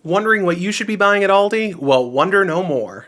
Wondering what you should be buying at Aldi? Well, wonder no more.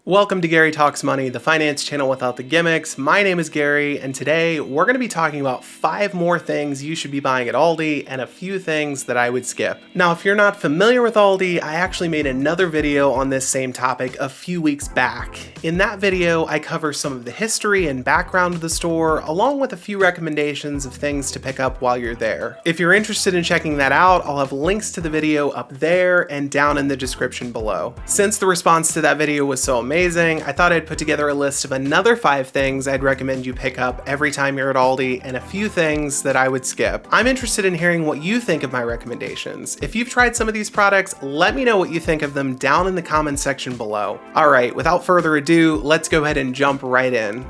Welcome to Gary Talks Money, the finance channel without the gimmicks. My name is Gary, and today we're going to be talking about 5 more things you should be buying at Aldi and a few things that I would skip. Now, if you're not familiar with Aldi, I actually made another video on this same topic a few weeks back. In that video, I cover some of the history and background of the store, along with a few recommendations of things to pick up while you're there. If you're interested in checking that out, I'll have links to the video up there and down in the description below. Since the response to that video was so amazing, I thought I'd put together a list of another 5 things I'd recommend you pick up every time you're at Aldi and a few things that I would skip. I'm interested in hearing what you think of my recommendations. If you've tried some of these products, let me know what you think of them down in the comments section below. Alright, without further ado, let's go ahead and jump right in.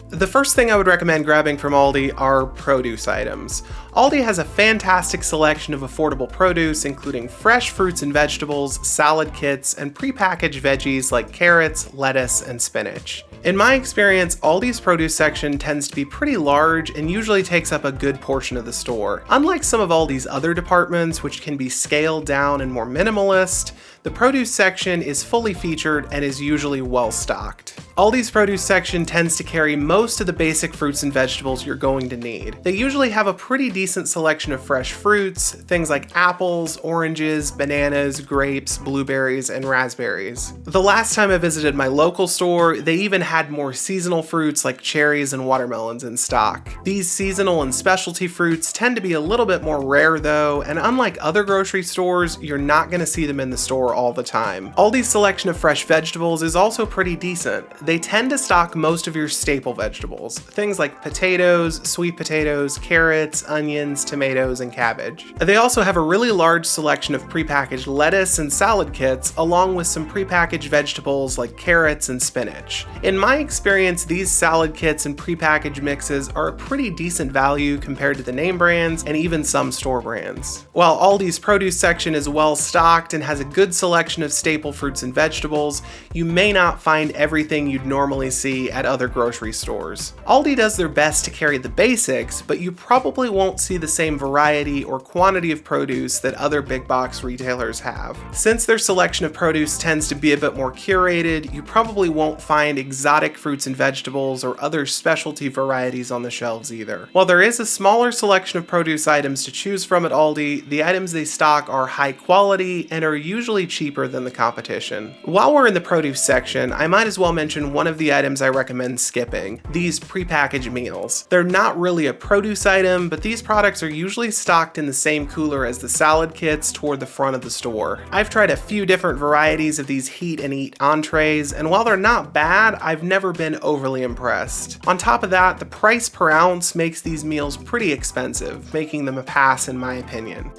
The first thing I would recommend grabbing from Aldi are produce items. Aldi has a fantastic selection of affordable produce, including fresh fruits and vegetables, salad kits, and prepackaged veggies like carrots, lettuce, and spinach. In my experience, Aldi's produce section tends to be pretty large and usually takes up a good portion of the store. Unlike some of Aldi's other departments, which can be scaled down and more minimalist, the produce section is fully featured and is usually well stocked. Aldi's produce section tends to carry most of the basic fruits and vegetables you're going to need. They usually have a pretty decent selection of fresh fruits, things like apples, oranges, bananas, grapes, blueberries, and raspberries. The last time I visited my local store, they even had more seasonal fruits like cherries and watermelons in stock. These seasonal and specialty fruits tend to be a little bit more rare though, and unlike other grocery stores, you're not going to see them in the store all the time. Aldi's selection of fresh vegetables is also pretty decent. They tend to stock most of your staple vegetables, things like potatoes, sweet potatoes, carrots, onions, tomatoes, and cabbage. They also have a really large selection of prepackaged lettuce and salad kits, along with some prepackaged vegetables like carrots and spinach. In my experience, these salad kits and prepackaged mixes are a pretty decent value compared to the name brands and even some store brands. While Aldi's produce section is well stocked and has a good selection of staple fruits and vegetables, you may not find everything you'd normally see at other grocery stores. Aldi does their best to carry the basics, but you probably won't see the same variety or quantity of produce that other big box retailers have. Since their selection of produce tends to be a bit more curated, you probably won't find exotic fruits and vegetables or other specialty varieties on the shelves either. While there is a smaller selection of produce items to choose from at Aldi, the items they stock are high quality and are usually cheaper than the competition. While we're in the produce section, I might as well mention one of the items I recommend skipping, these prepackaged meals. They're not really a produce item, but these products are usually stocked in the same cooler as the salad kits toward the front of the store. I've tried a few different varieties of these heat and eat entrees, and while they're not bad, I've never been overly impressed. On top of that, the price per ounce makes these meals pretty expensive, making them a pass in my opinion.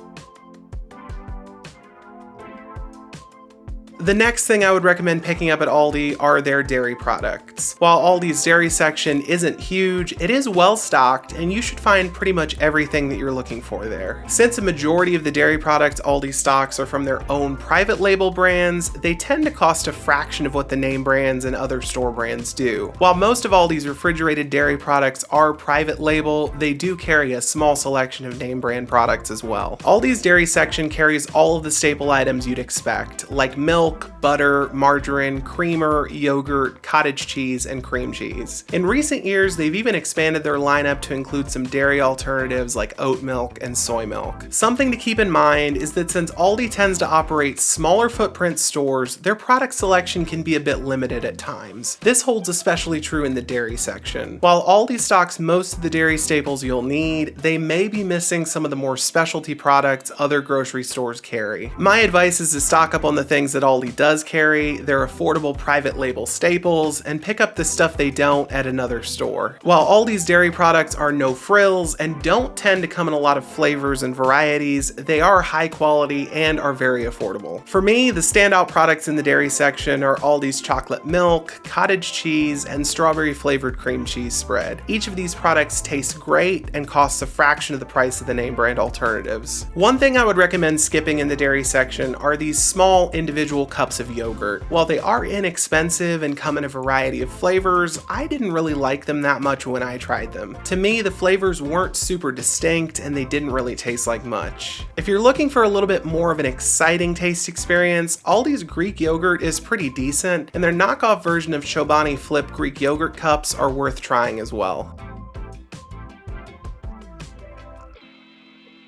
The next thing I would recommend picking up at Aldi are their dairy products. While Aldi's dairy section isn't huge, it is well stocked and you should find pretty much everything that you're looking for there. Since a majority of the dairy products Aldi stocks are from their own private label brands, they tend to cost a fraction of what the name brands and other store brands do. While most of Aldi's refrigerated dairy products are private label, they do carry a small selection of name brand products as well. Aldi's dairy section carries all of the staple items you'd expect, like milk, butter, margarine, creamer, yogurt, cottage cheese, and cream cheese. In recent years, they've even expanded their lineup to include some dairy alternatives like oat milk and soy milk. Something to keep in mind is that since Aldi tends to operate smaller footprint stores, their product selection can be a bit limited at times. This holds especially true in the dairy section. While Aldi stocks most of the dairy staples you'll need, they may be missing some of the more specialty products other grocery stores carry. My advice is to stock up on the things that Aldi does carry, their affordable private label staples, and pick up the stuff they don't at another store. While Aldi's dairy products are no frills and don't tend to come in a lot of flavors and varieties, they are high quality and are very affordable. For me, the standout products in the dairy section are Aldi's chocolate milk, cottage cheese, and strawberry flavored cream cheese spread. Each of these products tastes great and costs a fraction of the price of the name brand alternatives. One thing I would recommend skipping in the dairy section are these small individual cups of yogurt. While they are inexpensive and come in a variety of flavors, I didn't really like them that much when I tried them. To me, the flavors weren't super distinct and they didn't really taste like much. If you're looking for a little bit more of an exciting taste experience, Aldi's Greek yogurt is pretty decent, and their knockoff version of Chobani Flip Greek yogurt cups are worth trying as well.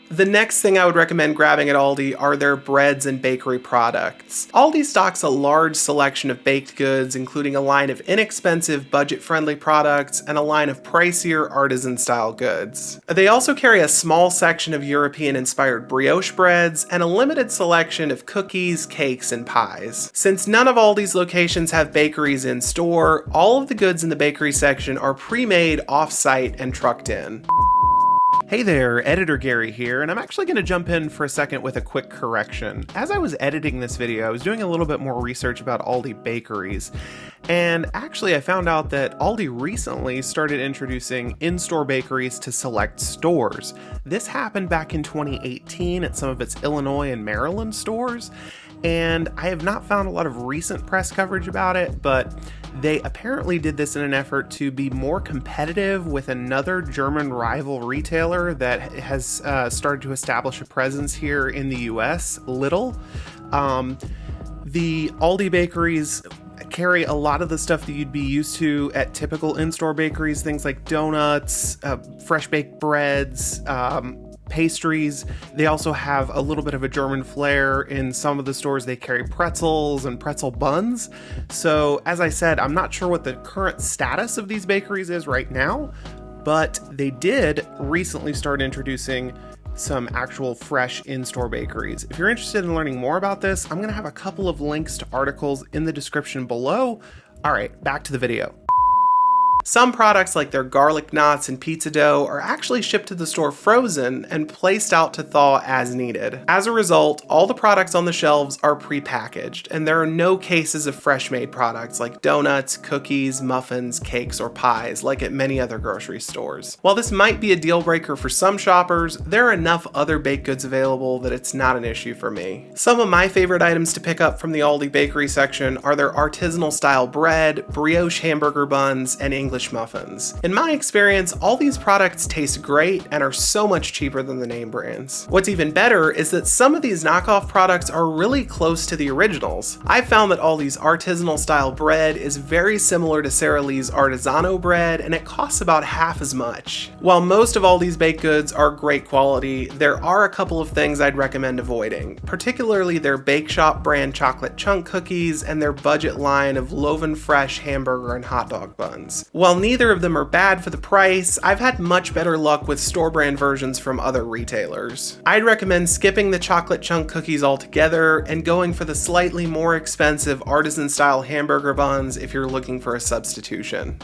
The next thing I would recommend grabbing at Aldi are their breads and bakery products. Aldi stocks a large selection of baked goods, including a line of inexpensive, budget-friendly products and a line of pricier artisan-style goods. They also carry a small section of European-inspired brioche breads and a limited selection of cookies, cakes, and pies. Since none of Aldi's locations have bakeries in store, all of the goods in the bakery section are pre-made off-site and trucked in. Hey there, Editor Gary here, and I'm actually going to jump in for a second with a quick correction. As I was editing this video, I was doing a little bit more research about Aldi bakeries, and actually I found out that Aldi recently started introducing in-store bakeries to select stores. This happened back in 2018 at some of its Illinois and Maryland stores, and I have not found a lot of recent press coverage about it, but they apparently did this in an effort to be more competitive with another German rival retailer that has started to establish a presence here in the US, Lidl. The Aldi bakeries carry a lot of the stuff that you'd be used to at typical in-store bakeries, things like donuts, fresh baked breads, pastries. They also have a little bit of a German flair. In some of the stores they carry pretzels and pretzel buns. So as I said, I'm not sure what the current status of these bakeries is right now, but they did recently start introducing some actual fresh in-store bakeries. If you're interested in learning more about this, I'm going to have a couple of links to articles in the description below. All right, back to the video. Some products like their garlic knots and pizza dough are actually shipped to the store frozen and placed out to thaw as needed. As a result, all the products on the shelves are pre-packaged, and there are no cases of fresh-made products like donuts, cookies, muffins, cakes, or pies like at many other grocery stores. While this might be a deal breaker for some shoppers, there are enough other baked goods available that it's not an issue for me. Some of my favorite items to pick up from the Aldi bakery section are their artisanal style bread, brioche hamburger buns, and English muffins. In my experience, all these products taste great and are so much cheaper than the name brands. What's even better is that some of these knockoff products are really close to the originals. I've found that Aldi's artisanal style bread is very similar to Sara Lee's Artisano bread, and it costs about half as much. While most of Aldi's baked goods are great quality, there are a couple of things I'd recommend avoiding, particularly their Bake Shop brand chocolate chunk cookies and their budget line of Loven Fresh hamburger and hot dog buns. While neither of them are bad for the price, I've had much better luck with store brand versions from other retailers. I'd recommend skipping the chocolate chunk cookies altogether and going for the slightly more expensive artisan style hamburger buns if you're looking for a substitution.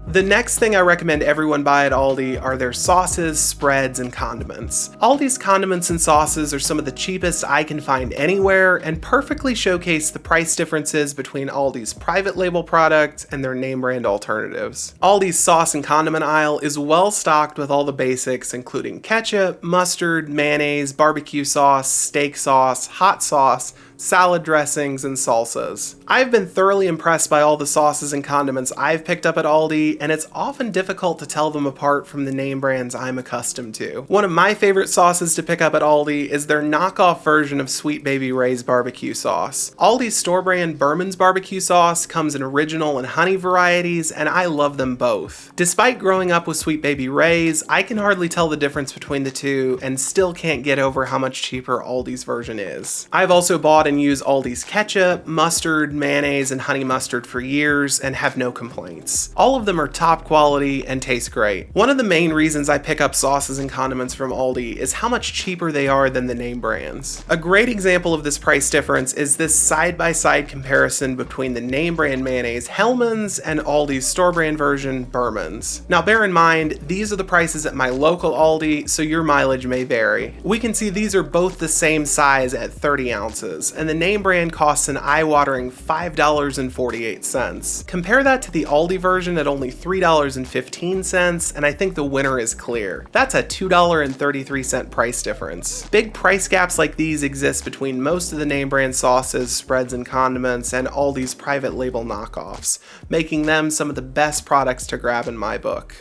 The next thing I recommend everyone buy at Aldi are their sauces, spreads, and condiments. Aldi's condiments and sauces are some of the cheapest I can find anywhere and perfectly showcase the price differences between Aldi's private label products and their name brand alternatives. Aldi's sauce and condiment aisle is well stocked with all the basics, including ketchup, mustard, mayonnaise, barbecue sauce, steak sauce, hot sauce, salad dressings, and salsas. I've been thoroughly impressed by all the sauces and condiments I've picked up at Aldi, and it's often difficult to tell them apart from the name brands I'm accustomed to. One of my favorite sauces to pick up at Aldi is their knockoff version of Sweet Baby Ray's barbecue sauce. Aldi's store brand Berman's barbecue sauce comes in original and honey varieties, and I love them both. Despite growing up with Sweet Baby Ray's, I can hardly tell the difference between the two and still can't get over how much cheaper Aldi's version is. I've also bought and used Aldi's ketchup, mustard, mayonnaise, and honey mustard for years and have no complaints. All of them are top quality and taste great. One of the main reasons I pick up sauces and condiments from Aldi is how much cheaper they are than the name brands. A great example of this price difference is this side-by-side comparison between the name brand mayonnaise Hellmann's and Aldi's store brand version Berman's. Now bear in mind, these are the prices at my local Aldi, so your mileage may vary. We can see these are both the same size at 30 ounces, and the name brand costs an eye-watering $5.48. Compare that to the Aldi version at only $3.15, and I think the winner is clear. That's a $2.33 price difference. Big price gaps like these exist between most of the name brand sauces, spreads, and condiments and Aldi's private label knockoffs, making them some of the best products to grab in my book.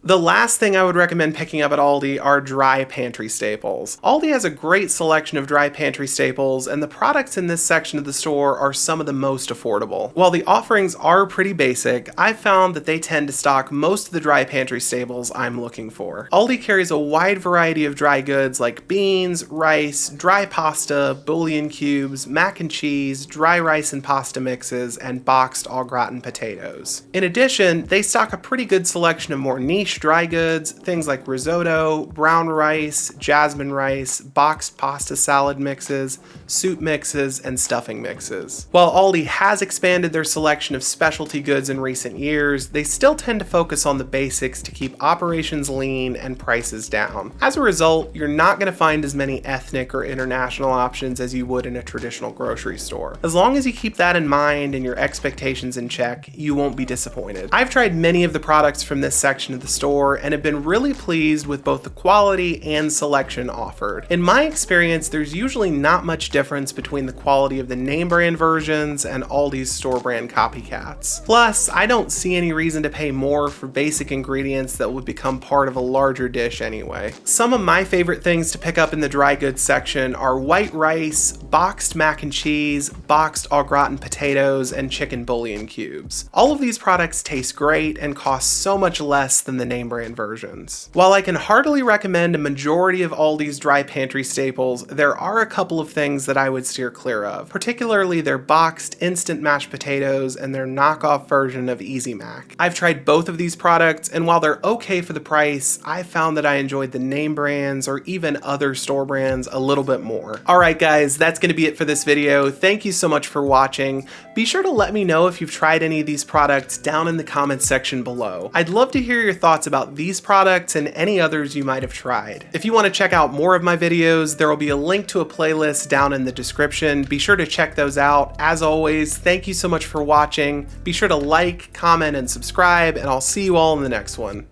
The last thing I would recommend picking up at Aldi are dry pantry staples. Aldi has a great selection of dry pantry staples, and the products in this section of the store are some of the most affordable. While the offerings are pretty basic, I've found that they tend to stock most of the dry pantry staples I'm looking for. Aldi carries a wide variety of dry goods like beans, rice, dry pasta, bouillon cubes, mac and cheese, dry rice and pasta mixes, and boxed au gratin potatoes. In addition, they stock a pretty good selection of more niche dry goods, things like risotto, brown rice, jasmine rice, boxed pasta salad mixes, soup mixes, and stuffing mixes. While Aldi has expanded their selection of specialty goods in recent years, they still tend to focus on the basics to keep operations lean and prices down. As a result, you're not going to find as many ethnic or international options as you would in a traditional grocery store. As long as you keep that in mind and your expectations in check, you won't be disappointed. I've tried many of the products from this section of the store and have been really pleased with both the quality and selection offered. In my experience, there's usually not much difference between the quality of the name brand versions and Aldi's store brand copycats. Plus, I don't see any reason to pay more for basic ingredients that would become part of a larger dish anyway. Some of my favorite things to pick up in the dry goods section are white rice, boxed mac and cheese, boxed au gratin potatoes, and chicken bouillon cubes. All of these products taste great and cost so much less than the name brand versions. While I can heartily recommend a majority of Aldi's dry pantry staples, there are a couple of things that I would steer clear of, particularly their boxed instant mashed potatoes and their knockoff version of Easy Mac. I've tried both of these products, and while they're okay for the price, I found that I enjoyed the name brands or even other store brands a little bit more. Alright guys, that's going to be it for this video. Thank you so much for watching. Be sure to let me know if you've tried any of these products down in the comments section below. I'd love to hear your thoughts about these products and any others you might have tried. If you want to check out more of my videos, there will be a link to a playlist down in the description. Be sure to check those out. As always, thank you so much for watching. Be sure to like, comment, and subscribe, and I'll see you all in the next one.